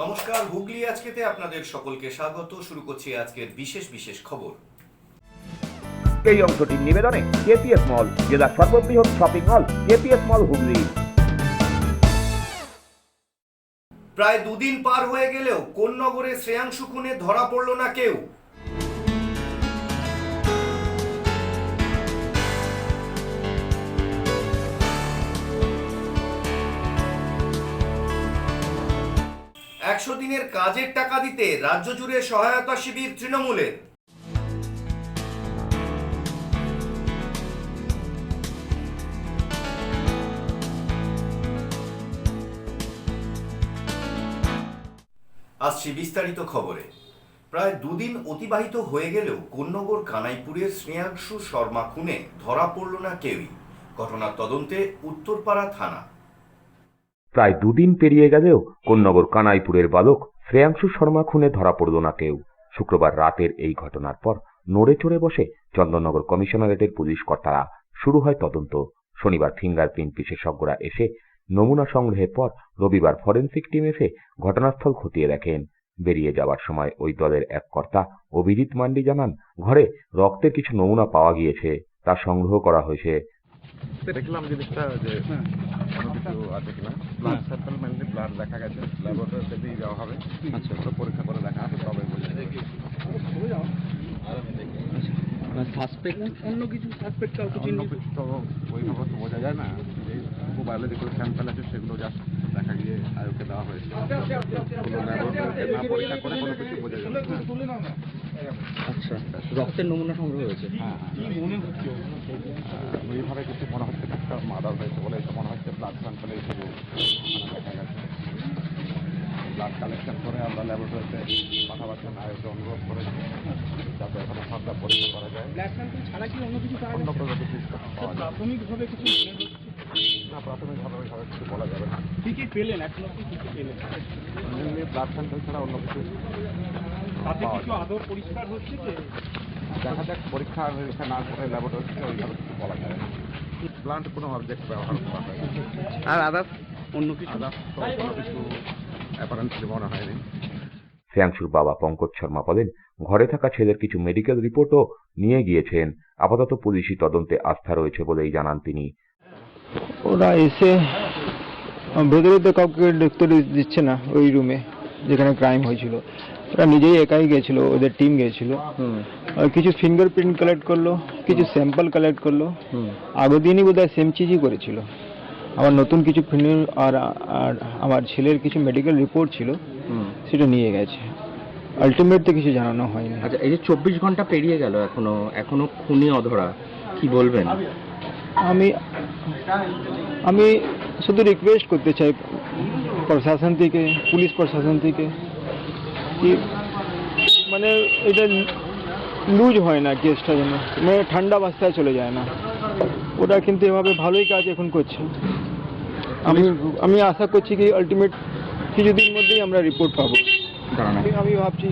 নমস্কার, হুগলি আজকেতে আপনাদের সকলকে স্বাগত। শুরু করছি আজকের বিশেষ বিশেষ খবর। এই অংশটির নিবেদনে কেপিএস মল, জেলার সর্ববৃহৎ শপিং মল কেপিএস মল হুগলি। প্রায় দুদিন পার হয়ে গেলেও কোন্নগরে শ্রেয়াংশু খুনে ধরা পড়ল না কেউ। একশো দিনের কাজের টাকা দিতে রাজ্য জুড়ে সহায়তা শিবির তৃণমূলের। আসছি বিস্তারিত খবরে। প্রায় দুদিন অতিবাহিত হয়ে গেলেও কোন্নগর কানাইপুরের শ্রেয়াংশু শর্মা খুনে ধরা পড়ল না কেউই। ঘটনার তদন্তে উত্তরপাড়া থানা। প্রায় দুদিন পেরিয়ে গেলেও কোন্নগর কানাইপুরের বালক শ্রেয়াংশু শর্মা খুনে ধরা পড়ল না কেউ। শুক্রবার রাতের এই ঘটনার পর নড়ে চড়ে বসে চন্দননগর কমিশনারেটের পুলিশ কর্তারা। শুরু হয় তদন্ত। শনিবার ফিঙ্গারপ্রিন্ট বিশেষজ্ঞরা এসে নমুনা সংগ্রহের পর রবিবার ফরেনসিক টিম এসে ঘটনাস্থল খতিয়ে দেখেন। বেরিয়ে যাওয়ার সময় ওই দলের এক কর্তা অভিজিৎ মান্ডি জানান, ঘরে রক্তের কিছু নমুনা পাওয়া গিয়েছে, তা সংগ্রহ করা হয়েছে। দেখলাম জিনিসটা যে কোনো কিছু আছে কিনা, ব্লাড স্যাম্পল মেনলি ব্লাড দেখা গেছে, ল্যাবরেটরিতে দিয়ে যাওয়া হবে। আচ্ছা, তো পরীক্ষা করে দেখা হবে, তবে বোঝা যাবে। সাসপেক্ট অন্য কিছু সাসপেক্ট অন্য কিছু তো ওইভাবে তো বোঝা যায় না। যে বায়োলজিক্যাল স্যাম্পল আছে সেগুলো জাস্ট দেখা গিয়ে আয়োকে দেওয়া হয়েছে। কোনো ল্যাবরেটরিতে না পরীক্ষা করে কোনো কিছু বোঝা যাবে না। আচ্ছা, রক্তের নমুনা সংগ্রহ হয়েছে। হ্যাঁ, ওইভাবে কিছু মনে হচ্ছে না, একটা মার্ডার হয়েছে বলে এটা মনে হচ্ছে। ব্লাড স্যাম্পলে শুধু দেখা গেছে। ব্লাড কালেকশন করে আমরা ল্যাবরেটরিতে পাঠাবার জন্য আয়োকে অনুরোধ করেছি, যাতে এখানে সবটা পরীক্ষা করা যায়। ব্লাড স্যাম্পল ছাড়া কি অন্য কিছু পাওয়া অন্য গেছে? কোনো কিছু পাওয়া যায় প্রাথমিকভাবে কিছু মনে হচ্ছে? না, প্রাথমিকভাবে ওইভাবে কিছু বলা যাবে না। কি কি পেলেন এখনো, কি কি পেলেন? মেনলি ব্লাড স্যাম্পল ছাড়া অন্য কিছু তাতে পাওয়া কিছু যায়। আদৌ পরিষ্কার হচ্ছে যে দেখা যাক, পরীক্ষা নিরীক্ষা না করে ল্যাবরেটরিতে ওইভাবে কিছু বলা যায় না। প্লান্ট কোনো অবজেক্ট ব্যবহার করা হয় আর আদার্স অন্য কিছু? কোনো কিছু অ্যাপারেন্টলি মনে হয়নি। শ্রেয়াংশুর বাবা পঙ্কজ শর্মা বলেন, ঘরে থাকা ছেলের কিছু মেডিকেল রিপোর্টও নিয়ে গিয়েছেন। আপাতত পুলিশি তদন্তে আস্থা রয়েছে বলেই জানান তিনি। ওরা এসে ভেতরে তো কাউকে দেখতে দিচ্ছে না, ওই রুমে যেখানে ক্রাইম হয়েছিল। ওরা নিজেই একাই গেছিল, ওদের টিম গেছিল। আর কিছু ফিঙ্গারপ্রিন্ট কালেক্ট করলো, কিছু স্যাম্পল কালেক্ট করলো। আগের দিনই বোধহয় সেম চিজই করেছিল। আমার নতুন কিছু ফিঙ্গার আর আমার ছেলের কিছু মেডিকেল রিপোর্ট ছিল, সেটা নিয়ে গেছে। আলটিমেট তো কিছু জানানো হয়নি। আচ্ছা, এই যে 24 ঘন্টা পেরিয়ে গেল, এখনো খুনি অধরা, কি বলবেন? আমি শুধু রিকোয়েস্ট করতে চাই প্রশাসন থেকে, পুলিশ প্রশাসন থেকে, কি মানে এটা লুজ হয় না কেসটা, যেন মানে ঠান্ডা অবস্থায় চলে যায় না। ওরা কিন্তু এভাবে ভালোই কাজ এখন করছে। আমি আশা করছি কি আলটিমেট কিছুদিন মধ্যেই আমরা রিপোর্ট পাবো। আমি ভাবছি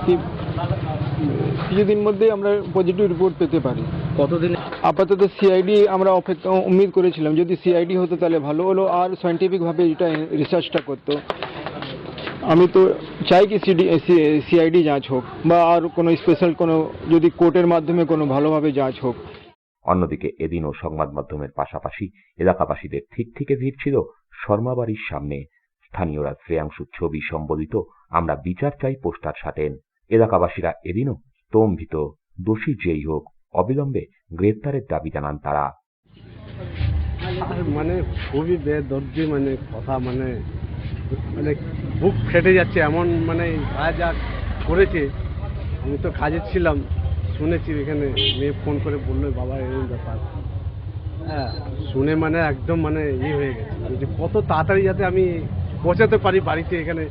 কি কিছুদিন মধ্যেই আমরা পজিটিভ রিপোর্ট পেতে পারি। কতদিন? আপাতত সিআইডি আমরা উম্মিদ করেছিলাম, যদি সিআইডি হতো তাহলে ভালো হলো, আর সায়েন্টিফিকভাবে এটা রিসার্চটা করতো। আমি তো চাই কি সিআইডি যাঁচ হোক, বা আর কোনো স্পেশাল কোনো যদি কোর্টের মাধ্যমে কোনো ভালোভাবে যাঁচ হোক। অন্যদিকে এদিনও সংবাদ মাধ্যমের পাশাপাশি এলাকাবাসীদের থেকে ভিড় ছিল শর্মা বাড়ির সামনে। স্থানীয়রা শ্রেয়াংশুর ছবি সম্বলিত "আমরা বিচার চাই" পোস্টার সাটেন। এলাকাবাসীরা এদিনও স্তম্ভিত। দোষী যেই হোক, অবিলম্বে গ্রেপ্তারের দাবি জানান তারা। মানে খুবই বেদর্জি, মানে কথা মানে মানে বুক ফেটে যাচ্ছে এমন, মানে যা করেছে। আমি তো কাজে ছিলাম, শুনেছি এখানে মেয়ে ফোন করে বললো বাবা এরকম ব্যাপার। হ্যাঁ, শুনে মানে একদম মানে হয়ে গেছে যে কত তাড়াতাড়ি যাতে আমি পৌঁছাতে পারি বাড়িতে। এখানে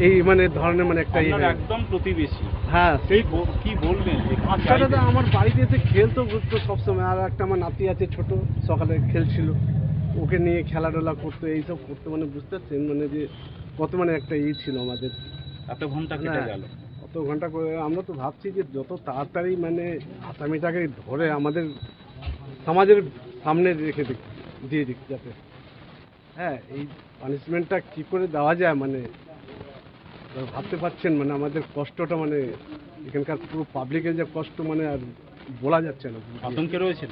এই মানে ধরনের মানে একটা একদম প্রতিবেশী। হ্যাঁ, সেই কি বলবেন? বাচ্চাটা তো আমার বাড়িতে এসে খেলতো ঘুরতো সবসময়। আর একটা আমার নাতি আছে ছোট, সকালে খেলছিল, ওকে নিয়ে খেলাধুলা করতো, এইসব করতো। মানে বুঝতে পারছেন মানে যে কত মানে একটা ছিল আমাদের। এত ঘন্টা কেটে গেল, কত ঘন্টা করে। আমরা তো ভাবছি যে যত তাড়াতাড়ি মানে আসামিটাকে ধরে আমাদের সমাজের সামনে রেখে দিয়ে দিক, যাতে হ্যাঁ এই পানিশমেন্টটা কী করে দেওয়া যায়, মানে এবার ভাবতে পারছেন মানে আমাদের কষ্টটা মানে এখানকার পুরো পাবলিকের যে কষ্ট মানে আর বলা যাচ্ছে না। আতঙ্কে রয়েছেন?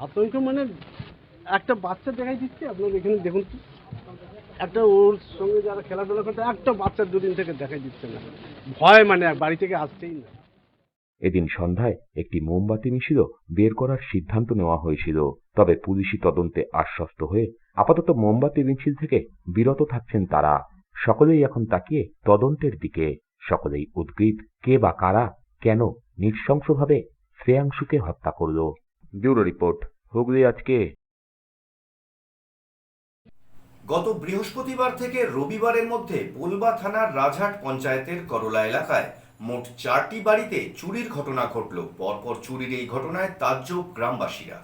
আতঙ্ক মানে একটা বাচ্চা দেখাই দিচ্ছে আপনার এখানে দেখুন তো, একটা ওর সঙ্গে যারা খেলাধুলা করতে একটা বাচ্চা দুদিন থেকে দেখাই দিচ্ছে না, ভয় মানে আর বাড়ি থেকে আসছেই না। এদিন সন্ধ্যায় একটি মোমবাতি মিছিল বের করার সিদ্ধান্ত নেওয়া হয়েছিল, তবে পুলিশি তদন্তে আশ্বস্ত হয়ে আপাতত মোমবাতি মিছিল থেকে বিরত থাকছেন তারা। সকলেই এখন তাকিয়ে তদন্তের দিকে। সকলেই উদ্গ্রীব, কে বা কারা কেন নৃশংসভাবে শ্রেয়াংশুকে হত্যা করল। ব্যুরো রিপোর্ট, হুগলি আজকে। গত বৃহস্পতিবার থেকে রবিবারের মধ্যে পোলবা থানার রাজহাট পঞ্চায়েতের করলা এলাকায় মোট 4টি বাড়িতে চুরির ঘটনা ঘটল। পরপর চুরির এই ঘটনায় তাজ্জব গ্রামবাসীরা।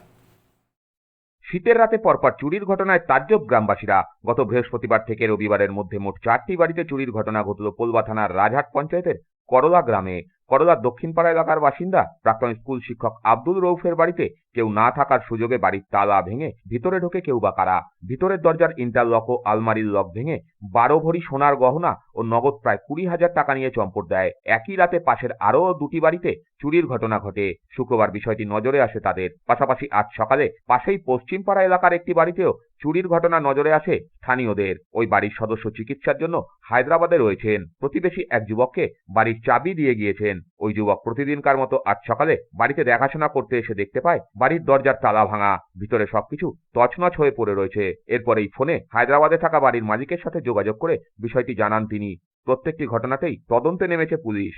শীতের রাতে পরপর চুরির ঘটনায় তাজ্জব গ্রামবাসীরা। গত বৃহস্পতিবার থেকে রবিবারের মধ্যে মোট 4টি বাড়িতে চুরির ঘটনা ঘটল পোলবা থানার রাজহাট পঞ্চায়েতের করলা গ্রামে। করলার দক্ষিণপাড়া এলাকার বাসিন্দা প্রাক্তন স্কুল শিক্ষক আব্দুল রউফের বাড়িতে কেউ না থাকার সুযোগে বাড়ির তালা ভেঙে ভিতরে ঢোকে কেউ বা কারা। ভিতরের দরজার ইন্টারলক ও আলমারির লক ভেঙে 12 ভরি সোনার গহনা ও নগদ প্রায় 20,000 টাকা নিয়ে চম্পট দেয়। একই রাতে পাশের আরও 2টি বাড়িতে চুরির ঘটনা ঘটে। শুক্রবার বিষয়টি নজরে আসে তাদের। পাশাপাশি আজ সকালে পাশেই পশ্চিমপাড়া এলাকার একটি বাড়িতেও চুরির ঘটনা নজরে আসে স্থানীয়দের। ওই বাড়ির সদস্য চিকিৎসার জন্য হায়দ্রাবাদে রয়েছেন। প্রতিবেশী এক যুবককে বাড়ির চাবি দিয়ে গিয়েছেন। ওই যুবক প্রতিদিনকার মতো আজ সকালে বাড়িতে দেখাশোনা করতে এসে দেখতে পায় বাড়ির দরজার তালা ভাঙা, ভিতরে সবকিছু তছনছ হয়ে পড়ে রয়েছে। এরপরেই ফোনে হায়দ্রাবাদে থাকা বাড়ির মালিকের সাথে যোগাযোগ করে বিষয়টি জানান তিনি। প্রত্যেকটি ঘটনাতেই তদন্তে নেমেছে পুলিশ।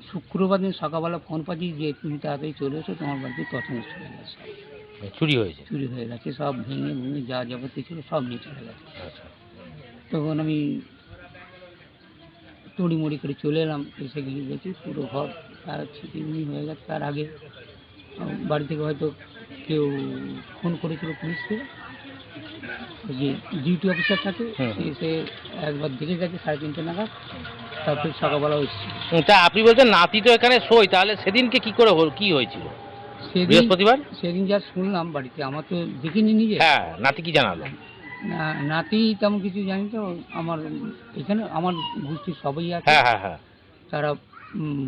শুক্রবার দিন সকালবেলা ফোন পাচ্ছি যে তুমি তাড়াতাড়ি চলে এসো, তোমার বাড়িতে তছনছ হয়ে গেছে, চুরি হয়েছে? চুরি হয়ে গেছে, সব ভেঙে ভেঙে যা যাবতীয় ছিল সব নিয়ে চলে গেছে। তখন আমি তড়িমড়ি করে চলে এলাম, এসে গিয়ে দেখি পুরো ঘর আর ছিটিমিনি হয়ে গেছে। তার আগে বাড়ি থেকে হয়তো কেউ ফোন করেছিল পুলিশকে, যে ডিউটি অফিসার থাকে, সে এসে একবার দেখে গেছে 3:30 নাগাদ, তারপরে সকালবেলা এসেছে। তা আপনি বলছেন নাতি তো এখানে শোয়, তাহলে সেদিনকে কি করে হল, কি হয়েছিল বৃহস্পতিবার? সেদিন যা শুনলাম বাড়িতে, আমার তো দেখিনি নিজে। হ্যাঁ, নাতি কি জানালো? নাতি তেমন কিছু জানি তো, আমার এখানে আমার গোষ্ঠীর সবাই আছে। হ্যাঁ হ্যাঁ হ্যাঁ। তারা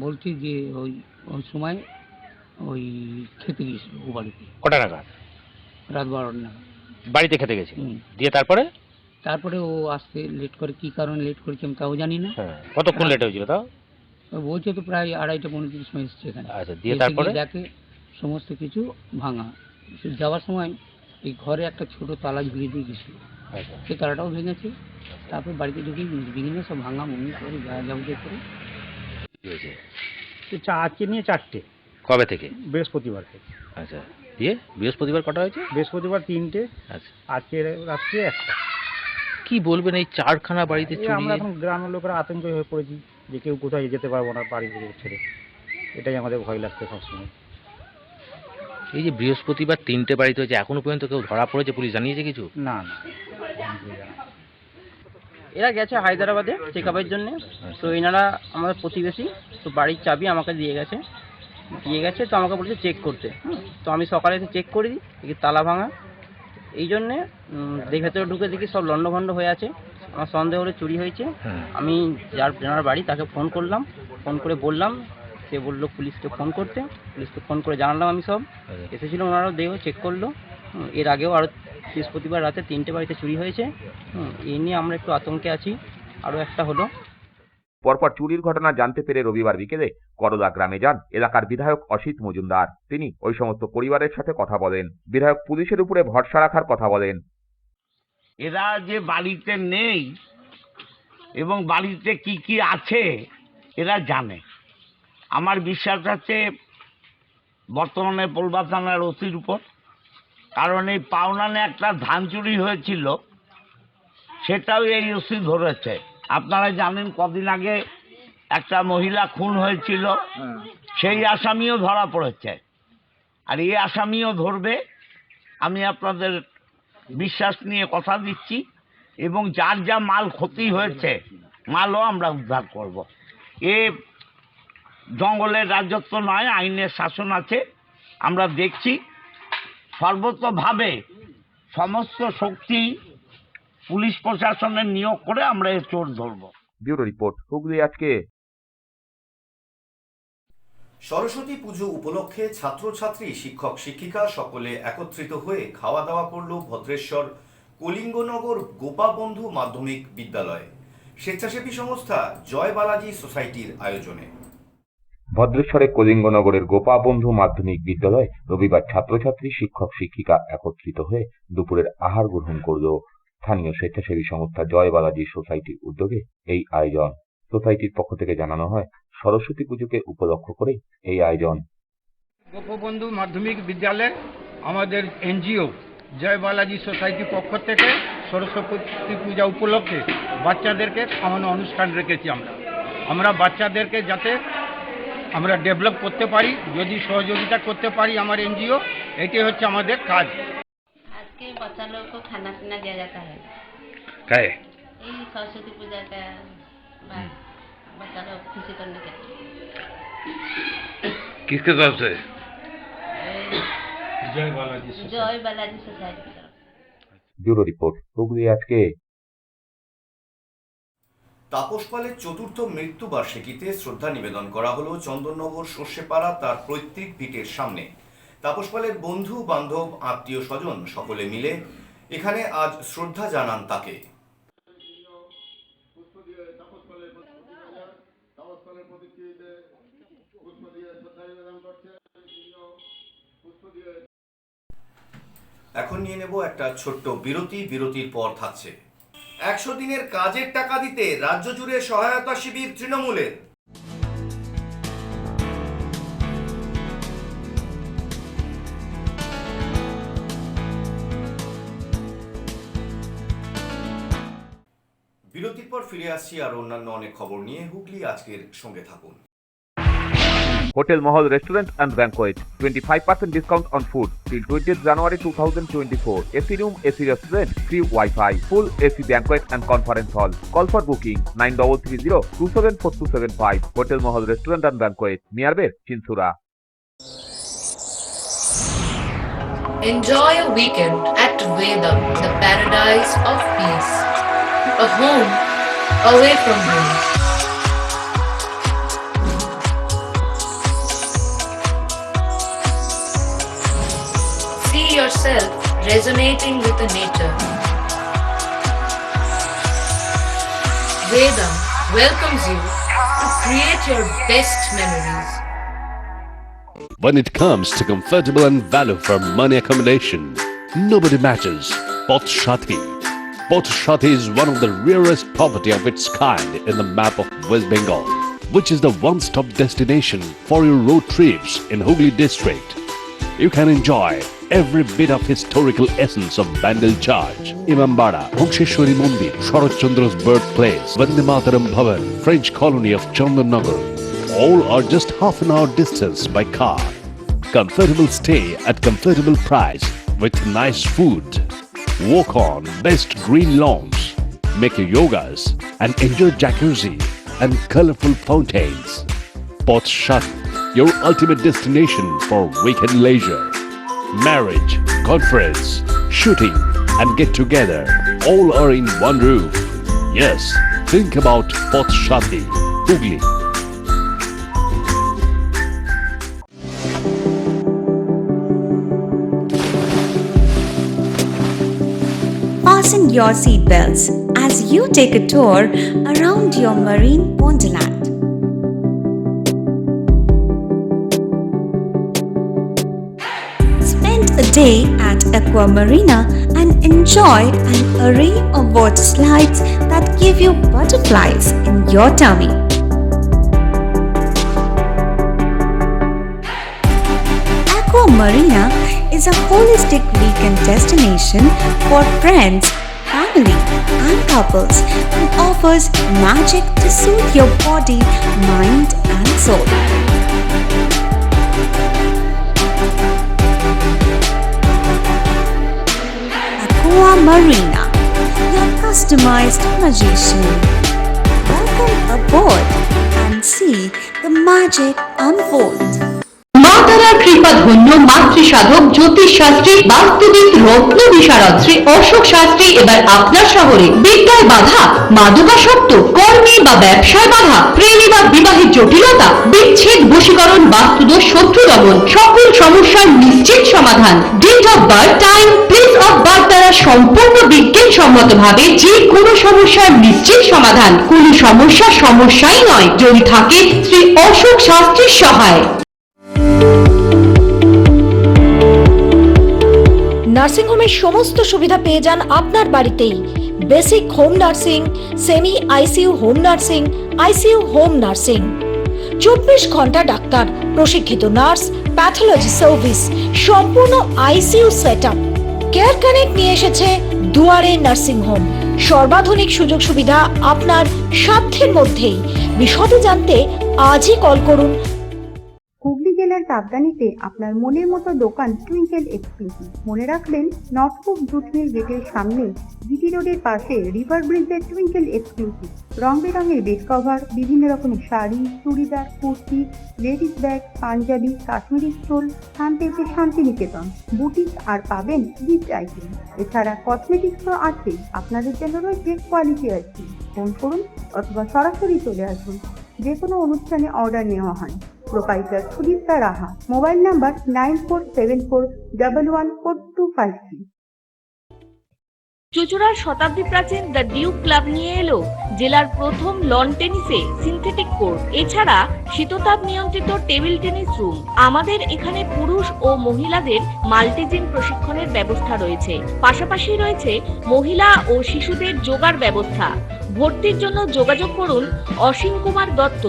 বলছে যে ওই ওই সময় ওই খেতে গেছিল ও বাড়িতে। কটা নাগাদ? রাত 12টা নাগাদ বাড়িতে খেতে গেছিল। হুম। দিয়ে তারপরে? তারপরে ও আসতে লেট করে, কী কারণে লেট করেছে আমি তাও জানি না। হ্যাঁ, কতক্ষণ লেট হয়েছিল তাও? বলছে তো প্রায় 2:30-35 সময় এসছে এখানে। আচ্ছা, দিয়ে এসে তারপরে? গিয়ে দেখে সমস্ত কিছু ভাঙা। সে যাওয়ার সময় এই ঘরে একটা ছোট তালা ঝুলিয়ে দিয়ে গেছিল, আচ্ছা। সেই তালাটাও ভেঙেছে। তারপর বাড়িতে ঢুকে ভেঙে সব ভাঙা মনে করে যা যাবতীয় করে। কি হয়েছে? আজকে নিয়ে 4টে। কবে থেকে? বৃহস্পতিবার থেকে। আচ্ছা, দিয়ে বৃহস্পতিবার কটা হয়েছে? বৃহস্পতিবার 3টে, আচ্ছা, আজকে রাত্রে 1টা। কি বলবেন এই 4খানা বাড়িতে চুরি? আমরা এখন গ্রামের লোকেরা আতঙ্কে হয়ে পড়েছি যে কেউ কোথায় যেতে পারবো না বাড়ি থেকে ছেড়ে, এটাই আমাদের ভয় লাগছে সবসময়। এই যে বৃহস্পতিবার 3টে বাড়িতে হয়েছে, এখনো পর্যন্ত কেউ ধরা পড়েছে? পুলিশ জানিয়েছে কিছু? না না, এরা গেছে হায়দ্রাবাদে চেক আপের জন্যে। তো এনারা আমাদের প্রতিবেশী, তো বাড়ির চাবি আমাকে দিয়ে গেছে, তো আমাকে বলছে চেক করতে। তো আমি সকালে এসে চেক করি, দেখি তালা ভাঙা। এই জন্যে ভেতরে ঢুকে দেখি সব লণ্ডভণ্ড হয়ে আছে। আমার সন্দেহ হলে চুরি হয়েছে। আমি যার বাড়ি তাকে ফোন করলাম, ফোন করে বললাম, সে বললো পুলিশকে ফোন করতে। পুলিশকে ফোন করে জানালাম আমি সব। এসেছিলো, ওনারাও দেহ চেক করলো। এর আগেও আরও বৃহস্পতিবার রাতে 3টে বাড়িতে চুরি হয়েছে। এই নিয়ে আমরা একটু আতঙ্কে আছি। আরও একটা হলো। পরপর চুরির ঘটনা জানতে পেরে রবিবার বিকেলে করলা গ্রামে যান এলাকার বিধায়ক অসিত মজুমদার। তিনি ওই সমস্ত পরিবারের সাথে কথা বলেন। বিধায়ক পুলিশের উপরে ভরসা রাখার কথা বলেন। এরা যে বাড়িতে নেই এবং বাড়িতে কি কি আছে এরা জানে। আমার বিশ্বাস আছে বর্তমানে পোলবা থানার ওসির উপর, কারণ এই পাওনানে একটা ধান চুরি হয়েছিল, সেটাও এই ওসি ধরেছে। আপনারা জানেন কদিন আগে একটা মহিলা খুন হয়েছিল, সেই আসামিও ধরা পড়েছে, আর এই আসামিও ধরবে। আমি আপনাদের বিশ্বাস নিয়ে কথা দিচ্ছি, এবং যার যা মাল ক্ষতি হয়েছে মালও আমরা উদ্ধার করব। এ জঙ্গলের রাজত্ব নয়, আইনের শাসন আছে। আমরা দেখছি সর্বতভাবে সমস্ত শক্তি পুলিশ প্রশাসনের নিয়োগ করে আমরা এই চোর ধরবো। ব্যুরো রিপোর্ট, হুগলি আজকে। সরস্বতী পুজো উপলক্ষে ছাত্রছাত্রী, শিক্ষক শিক্ষিকা সকলে একত্রিত হয়ে খাওয়া দাওয়া করল ভদ্রেশ্বর কলিঙ্গনগর গোপাবন্ধু মাধ্যমিক বিদ্যালয়ে। স্বেচ্ছাসেবী সংস্থা জয় বালাজি সোসাইটির আয়োজনে ভদ্রেশ্বরে কলিঙ্গনগরের গোপাবন্ধু মাধ্যমিক বিদ্যালয়ে রবিবার ছাত্রছাত্রী, শিক্ষক শিক্ষিকা একত্রিত হয়ে দুপুরের আহার গ্রহণ করল। স্থানীয় স্বেচ্ছাসেবী সংস্থা জয় বালাজি সোসাইটির উদ্যোগে এই আয়োজন। সোসাইটির পক্ষ থেকে জানানো হয়, সরস্বতী পুজোকে উপলক্ষ করে এই আয়োজন। গোপবন্ধু মাধ্যমিক বিদ্যালয়ে আমাদের এনজিও জয় বালাজি সোসাইটির পক্ষ থেকে সরস্বতী পূজা উপলক্ষে বাচ্চাদেরকে খাওয়ানো অনুষ্ঠান রেখেছি। আমরা বাচ্চাদেরকে যাতে আমরা ডেভেলপ করতে পারি, যদি সহযোগিতা করতে পারি আমার এনজিও, এটাই হচ্ছে আমাদের কাজ। आज के बच्चा लोग को खाना पीना दिया जाता है। काय यही सरस्वती पूजा का बाद बच्चा लोग खुशी करने के लिए। किसके तरफ से? जय बालाजी सोसाइटी की तरफ। ব্যুরো রিপোর্ট, হুগলি আজকে। তাপস পালের চতুর্থ মৃত্যুবার্ষিকীতে শ্রদ্ধা নিবেদন করা হলো চন্দননগর সর্ষেপাড়া তার পৈতৃক ভিটের সামনে। তাপস পালের বন্ধু বান্ধব, আত্মীয় স্বজন সকলে মিলে এখানে আজ শ্রদ্ধা জানান তাকে। এখন নিয়ে নেব একটা ছোট্ট বিরতি। বিরতির পর থাকছে 100 দিনের কাজের টাকা দিতে রাজ্য জুড়ে সহায়তা শিবির তৃণমূলের। বিরতির পর ফিরে আসছি আর অন্যান্য অনেক খবর নিয়ে। হুগলি আজকের সঙ্গে থাকুন। Hotel Mahal Restaurant and Banquet, 25% discount on food till 20th January 2024. AC room, AC restaurant, free Wi-Fi, full AC banquet and conference hall. Call for booking 9330-274275. Hotel Mahal Restaurant and Banquet, nearby Chinsura. Enjoy a weekend at Vedam, the paradise of peace. A home away from home. See yourself resonating with the nature. Vedam welcomes you to create your best memories. When it comes to comfortable and value for money accommodation, nobody matches Pothshati. Pothshati is one of the rarest property of its kind in the map of West Bengal, which is the one-stop destination for your road trips in Hooghly district. You can enjoy every bit of historical essence of Bandel Church, Imambara, Bhongsheshwari Mandir, Sharat Chandra's birthplace, Vande Mataram Bhavan, French colony of Chandanagar. All are just half an hour distance by car. Comfortable stay at comfortable price with nice food. Walk on best green lawns, make your yogas and enjoy jacuzzi and colorful fountains. Pothshati, your ultimate destination for weekend leisure. Marriage, conference, shooting and get together all are in one roof. Yes, think about Pothshati, Hooghly. Fasten your seatbelts as you take a tour around your marine wonderland. Spend a day at Aqua Marina and enjoy an array of water slides that give you butterflies in your tummy. Aqua Marina is a holistic weekend destination for friends, family and couples and offers magic to soothe your body, mind and soul. Aqua Marina, your customized magician. Welcome aboard and see the magic unfold. Mark তারার কৃপা ধন্য মাতৃসাধক জ্যোতিষ শাস্ত্রী বাস্তুবিদ রত্ন বিশারদ শ্রী অশোক শাস্ত্রী এবার আপনার শহরে। বিদ্যায় বাধা, মাদকাসক্ত, কর্মে বা ব্যবসায় বাধা, প্রেমে বা বিবাহে জটিলতা, বিচ্ছেদ, বশীকরণ, বাস্তুদোষ, শত্রু দমন, সকল সমস্যার নিশ্চিত সমাধান। Date of birth, time, place of birth দ্বারা সম্পূর্ণ বিজ্ঞানসম্মত ভাবে যে কোনো সমস্যার নিশ্চিত সমাধান। কোনো সমস্যাই নয় যদি থাকে শ্রী অশোক শাস্ত্রীর সহায়। নার্সিংহোমের সমস্ত সুবিধা পেয়ে যান আপনার বাড়িতেই। Basic home nursing, semi ICU home nursing, ICU home nursing, 24 ঘন্টা ডাক্তার, প্রশিক্ষিত নার্স, প্যাথোলজি সার্ভিস, সম্পূর্ণ আইসিইউ সেটআপ। কেয়ার কানেক্ট নিয়ে এসেছে দুয়ারে নার্সিং হোম। সর্বাধুনিক সুযোগ সুবিধা আপনার সাধ্যের মধ্যেই। বিশদে জানতে আজই কল করুন। হুগলি জেলার কাপ্তানিতে আপনার মনের মতো দোকান টুইঙ্কেল এক্সক্লুসিভ। মনে রাখবেন, নর্থপুর জুট মিল গেটের সামনে জিটি রোডের পাশে রিভার ব্রিজের টুইঙ্কেল এক্সক্লুসিভ। রং বেরঙের বেড কভার, বিভিন্ন রকমের শাড়ি, চুড়িদার, কুর্তি, লেডিস ব্যাগ, পাঞ্জাবি, কাশ্মীরি স্টোল, স্থান পেয়েছে শান্তিনিকেতন বুটিক, আর পাবেন গিফট আইটেম। এছাড়া কসমেটিক্স তো আছেই, আপনাদের জন্য রয়েছে কোয়ালিটি আইটেম। ফোন করুন অথবা সরাসরি চলে আসুন। যে কোনো অনুষ্ঠানে অর্ডার নেওয়া হয়। Proprietor Sudipta Raha. Mobile number 9474114253। চুঁচুড়ার শতাব্দী প্রাচীন দ্য ডিউক ক্লাব নিয়ে এলো জেলার প্রথম লন টেনিসে সিনথেটিক কোর্ট, এছাড়া শীততাপ নিয়ন্ত্রিত টেবিল টেনিস রুম। আমাদের এখানে পুরুষ ও মহিলাদের মাল্টিজিম প্রশিক্ষণের ব্যবস্থা রয়েছে। পাশাপাশি রয়েছে মহিলা ও শিশুদের যোগার ব্যবস্থা। ভর্তির জন্য যোগাযোগ করুন Asim Kumar Dutta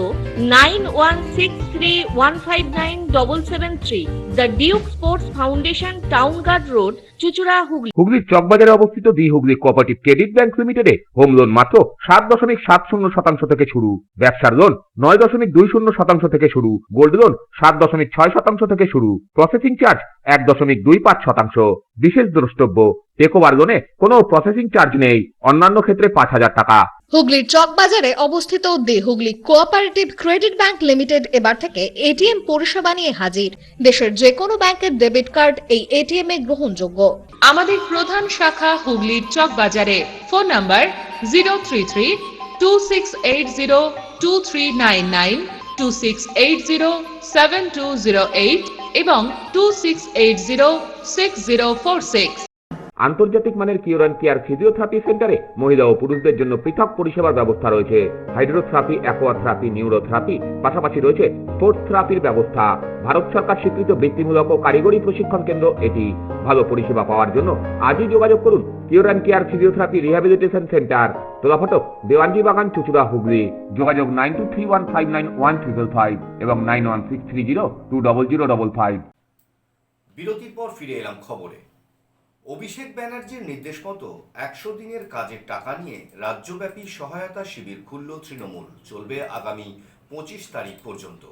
9163159773। The duke sports foundation, town guard road, চুঁচুড়া, হুগলি। হুগলির চকবাজারে অবস্থিত the Hooghly cooperative credit bank লিমিটেডে হোম লোন মাত্র 7.70% থেকে শুরু, ব্যবসার লোন 9.20% থেকে শুরু, গোল্ড লোন 7.6% থেকে শুরু, প্রসেসিং চার্জ 1.25%। বিশেষ দ্রষ্টব্য, টেকওভার লোনে কোনো প্রসেসিং চার্জ নেই, অন্যান্য ক্ষেত্রে 5,000 টাকা। হুগলির চকবাজারে অবস্থিত the Hooghly cooperative credit bank limited এবার থেকে এটিএম পরিষেবা নিয়ে হাজির। দেশের যে কোনো ব্যাংকের ডেবিট কার্ড এই এটিএম এ গ্রহণযোগ্য। আমাদের প্রধান শাখা হুগলির চকবাজারে। ফোন নাম্বার 033-2680-2399, 2680-7208 এবং 2680-6046। আন্তর্জাতিক মানের কিওর অ্যান্ড কেয়ার ফিজিওথেরাপি সেন্টারে মহিলা ও পুরুষদের জন্য পৃথক পরিষেবার ব্যবস্থা রয়েছে। হাইড্রোথেরাপি, অ্যাকোয়াথেরাপি, নিউরোথেরাপি, পাশাপাশি রয়েছে স্পোর্টস থেরাপির ব্যবস্থা। ভারত সরকার স্বীকৃত বৃত্তিমূলক ও কারিগরি প্রশিক্ষণ কেন্দ্র এটি। ভালো পরিষেবা পাওয়ার জন্য আজই যোগাযোগ করুন cure and care physiotherapy rehabilitation centre, Tolaphatak, Dewanji Bagan, চুঁচুড়া, হুগলি। যোগাযোগ 9231591555 এবং 9163020055। বিরতির পর ফিরে এলাম খবরে। অভিষেক ব্যানার্জির নির্দেশ মতো 100 দিনের কাজের টাকা নিয়ে রাজ্যব্যাপী সহায়তা শিবির খুলল তৃণমূল। চলবে আগামী 25 তারিখ পর্যন্ত।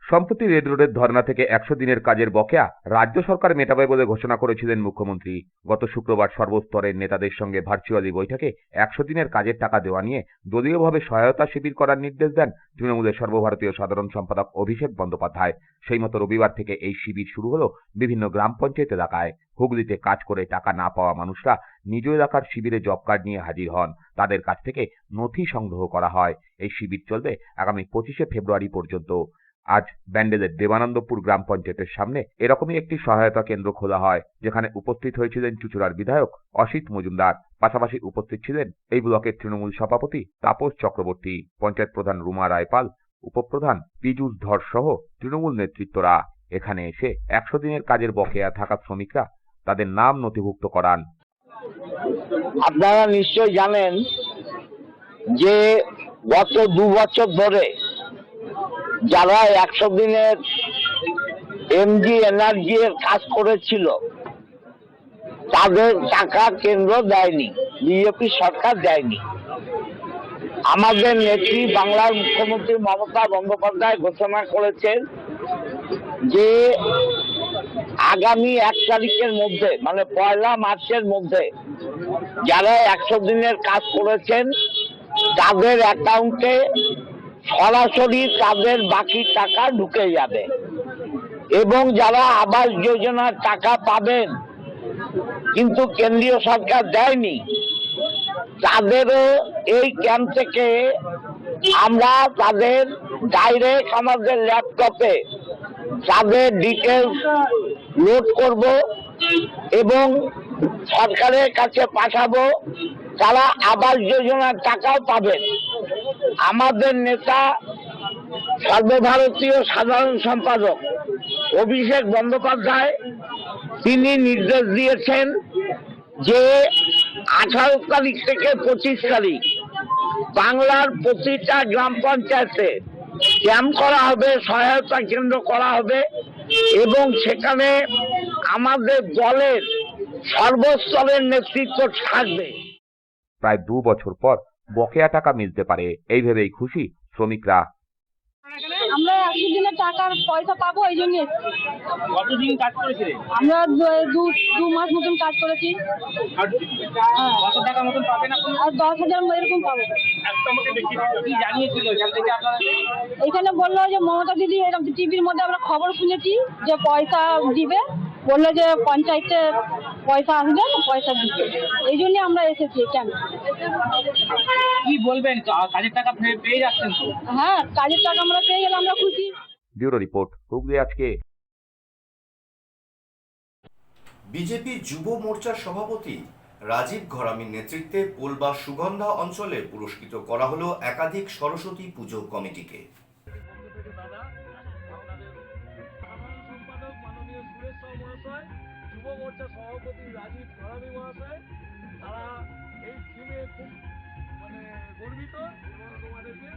সম্প্রতি রেড রোডের ধর্না থেকে 100 দিনের কাজের বকেয়া রাজ্য সরকার মেটাবে বলে ঘোষণা করেছিলেন মুখ্যমন্ত্রী। গত শুক্রবার সর্বস্তরের নেতাদের সঙ্গে ভার্চুয়ালি বৈঠকে 100 দিনের কাজের টাকা দেওয়া নিয়ে দলীয়ভাবে সহায়তা শিবির করার নির্দেশ দেন তৃণমূলের সর্বভারতীয় সাধারণ সম্পাদক অভিষেক বন্দ্যোপাধ্যায়। সেই মতো রবিবার থেকে এই শিবির শুরু হলো বিভিন্ন গ্রাম পঞ্চায়েত এলাকায়। হুগলিতে কাজ করে টাকা না পাওয়া মানুষরা নিজ এলাকার শিবিরে জব কার্ড নিয়ে হাজির হন। তাদের কাছ থেকে নথি সংগ্রহ করা হয়। এই শিবির চলবে আগামী 25শে ফেব্রুয়ারি পর্যন্ত। আজ ব্যান্ডেলের দেবানন্দপুর গ্রাম পঞ্চায়েতের সামনে এরকমই একটি সহায়তা কেন্দ্র খোলা হয়, যেখানে উপস্থিত হয়েছিলেন চুঁচুড়ার বিধায়ক অসিত মজুমদার। পাশাপাশি উপস্থিত ছিলেন এই ব্লকের তৃণমূল সভাপতি তাপস চক্রবর্তী, পঞ্চায়েত প্রধান রুমা রায়পাল, উপপ্রধান পীযূষ ধর সহ তৃণমূল নেতৃত্বরা। এখানে এসে 100 দিনের কাজের বকেয়া থাকা শ্রমিকরা তাদের নাম নথিভুক্ত করান। আপনারা নিশ্চয় জানেন যে গত 2 বছর ধরে যারা 100 দিনের এমজি এনার্জি এর কাজ করেছিল তাদের টাকা কেন্দ্র দেয়নি, বিজেপি সরকার দেয়নি। আমাদের নেত্রী বাংলার মুখ্যমন্ত্রী মমতা বন্দ্যোপাধ্যায় ঘোষণা করেছেন যে আগামী 1 তারিখের মধ্যে, মানে 1 মার্চের মধ্যে যারা 100 দিনের কাজ করেছেন তাদের অ্যাকাউন্টে সরাসরি তাদের বাকি টাকা ঢুকে যাবে। এবং যারা আবাস যোজনার টাকা পাবেন কিন্তু কেন্দ্রীয় সরকার দেয়নি, তাদেরও এই ক্যাম্প থেকে আমরা তাদের ডাইরেক্ট আমাদের ল্যাপটপে তাদের ডিটেলস লোড করব এবং সরকারের কাছে পাঠাবো। তারা আবাস যোজনার টাকাও পাবেন। আমাদের নেতা সর্বভারতীয় সাধারণ সম্পাদক অভিষেক বন্দ্যোপাধ্যায় তিনি নির্দেশ দিয়েছেন যে 18 তারিখ থেকে 25 তারিখ বাংলার প্রতিটা গ্রাম পঞ্চায়েতে ক্যাম্প করা হবে, সহায়তা কেন্দ্র করা হবে এবং সেখানে আমাদের দলের সর্বস্তরের নেতৃত্ব থাকবে। প্রায় 2 বছর পর বকেয়া টাকা মিলতে পারে এই ভেবেই খুশি শ্রমিকরা। আমরা 100 দিনের টাকার পয়সা পাবো এই জন্য এসেছি। কতদিন কাজ করেছিলেন? আমরা দু মাস মতন কাজ করেছি। কত টাকা মতন পাবেন আপনি? আর 10,000 এরকম পাবো। কি জানিয়েছিল এখান থেকে আপনারা? এখানে বললো যে মমতা দিদি এরকম টিভির মধ্যে আমরা খবর শুনেছি যে পয়সা দিবে, বললো যে পঞ্চায়েতে পয়সা আসবে, পয়সা দিবে, এই জন্য আমরা এসেছি কেন। কি বলবেন, কাজের টাকা পেয়ে যাচ্ছেন তো? হ্যাঁ, কাজের টাকা আমরা পেয়ে গেলে আমরা খুশি। ব্যুরো রিপোর্ট, হুগলি আজকে। বিজেপি যুব মোর্চার সভাপতি রাজীব ঘরামির নেতৃত্বে পোলবা সুগন্ধা অঞ্চলে পুরস্কৃত করা হলো একাধিক সরস্বতী পুজো কমিটিকে। যুব মোর্চা সভাপতি রাজীব ঘরামি মহাশয় তারা এই থিমে খুব গর্বিত এবং তোমাদেরকে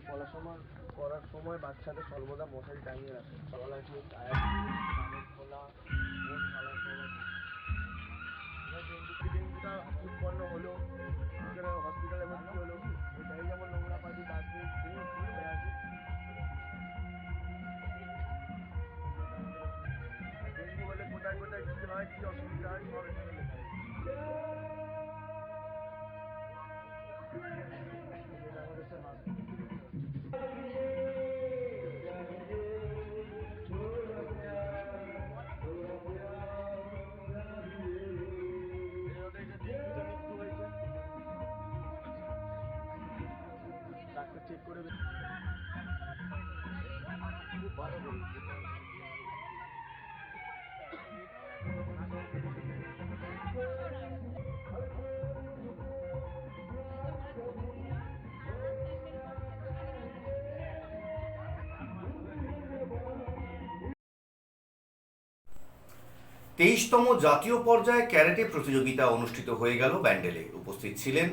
পড়াশোনা করার সময় বাচ্চাদের সর্বদা মশারি টাঙিয়ে রাখে। সকালে খোলা ডেঙ্গুটা উৎপন্ন হলো, হসপিটালে ভর্তি হলো, এটাই যেমন নোংরা পানি ডাস্টবিন হয়ে আছে। ডেঙ্গু হলে কোথায় কোথায় কি হয়, কি অসুবিধা হয় সব এখানে লেখা আছে। ডাক্তার চেক করে খুব ভালো বলছে। তেইশতম জাতীয় পর্যায়ে ক্যারাটে প্রতিযোগিতা অনুষ্ঠিত হয়ে গেল ব্যান্ডেলে। উপস্থিত ছিলেন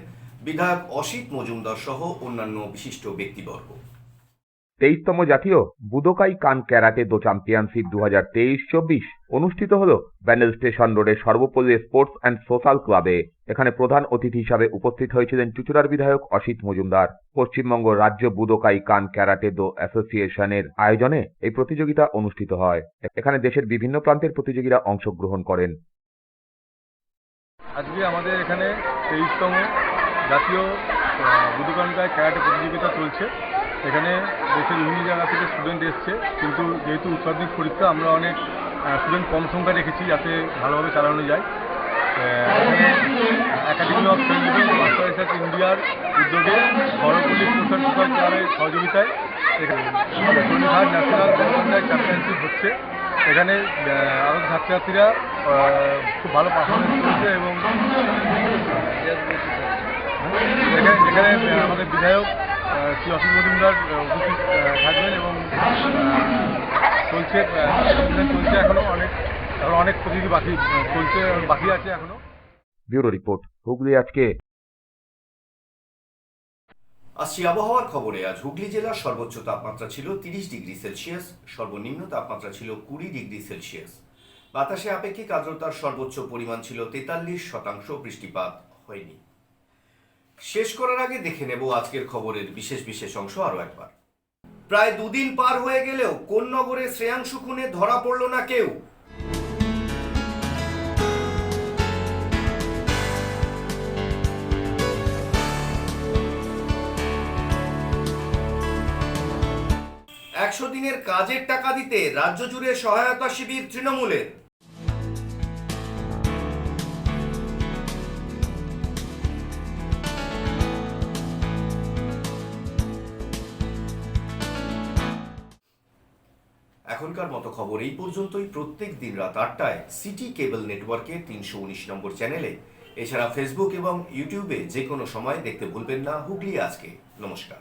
বিধায়ক অসিত মজুমদার সহ অন্যান্য বিশিষ্ট ব্যক্তিবর্গ। 23তম জাতীয় বুদোকাই কান ক্যারাটে দো চ্যাম্পিয়নশিপ 2023-24 অনুষ্ঠিত হলো ব্যান্ডেল স্টেশন রোডের সর্বপল্লী স্পোর্টস অ্যান্ড সোশ্যাল ক্লাবে। এখানে প্রধান অতিথি হিসাবে উপস্থিত হয়েছিলেন চুঁচুড়ার বিধায়ক অসিত মজুমদার। পশ্চিমবঙ্গ রাজ্য বুদোকাই কান ক্যারাটে দো অ্যাসোসিয়েশনের আয়োজনে এই প্রতিযোগিতা অনুষ্ঠিত হয়। এখানে দেশের বিভিন্ন প্রান্তের প্রতিযোগীরা অংশগ্রহণ করেন। আজকে আমাদের এখানে 23তম জাতীয় বুদোকাই কান ক্যারাটে প্রতিযোগিতা চলছে। এখানে দেশের বিভিন্ন জায়গা থেকে স্টুডেন্ট এসছে, কিন্তু যেহেতু উচ্চমাধ্যমিক পরীক্ষা আমরা অনেক স্টুডেন্ট কম সংখ্যা রেখেছি যাতে ভালোভাবে চালানো যায়। Academy of saint Louis master research ইন্ডিয়ার উদ্যোগে সর্বপল্লী স্পোর্টস অ্যান্ড সোশ্যাল ক্লাবের সহযোগিতায় এখানে 23rd ন্যাশনাল বুদোকাই চ্যাম্পিয়নশিপ হচ্ছে। এখানে আরও ছাত্রছাত্রীরা খুব ভালো পারফরমেন্স করেছে এবং এখানে আমাদের বিধায়ক শ্রী অসিত মজুমদার উপস্থিত থাকবেন এবং চলছে এখনো অনেক প্রতিযোগী বাকি আছে এখনো। ব্যুরো রিপোর্ট, হুগলি আজকে। আসছি আবহাওয়ার খবরে। আজ হুগলি জেলার সর্বোচ্চ তাপমাত্রা ছিল 30 ডিগ্রি সেলসিয়াস, সর্বনিম্ন তাপমাত্রা ছিল 20 ডিগ্রি সেলসিয়াস। বাতাসে আপেক্ষিক আর্দ্রতার সর্বোচ্চ পরিমাণ ছিল 43%। বৃষ্টিপাত হয়নি। শেষ করার আগে দেখে নেব আজকের খবরের বিশেষ অংশ আরও একবার। প্রায় দুদিন পার হয়ে গেলেও কোন্নগরে শ্রেয়াংশু খুনে ধরা পড়ল না কেউ। একশো দিনের কাজের টাকা দিতে রাজ্য জুড়ে সহায়তা শিবির তৃণমূলের। এখনকার মতো খবর এই পর্যন্তই। প্রত্যেক দিন রাত 8টায় সিটি কেবল নেটওয়ার্কের 319 নম্বর চ্যানেলে, এছাড়া ফেসবুক এবং ইউটিউবে যে কোনো সময় দেখতে ভুলবেন না হুগলি আজকে। নমস্কার।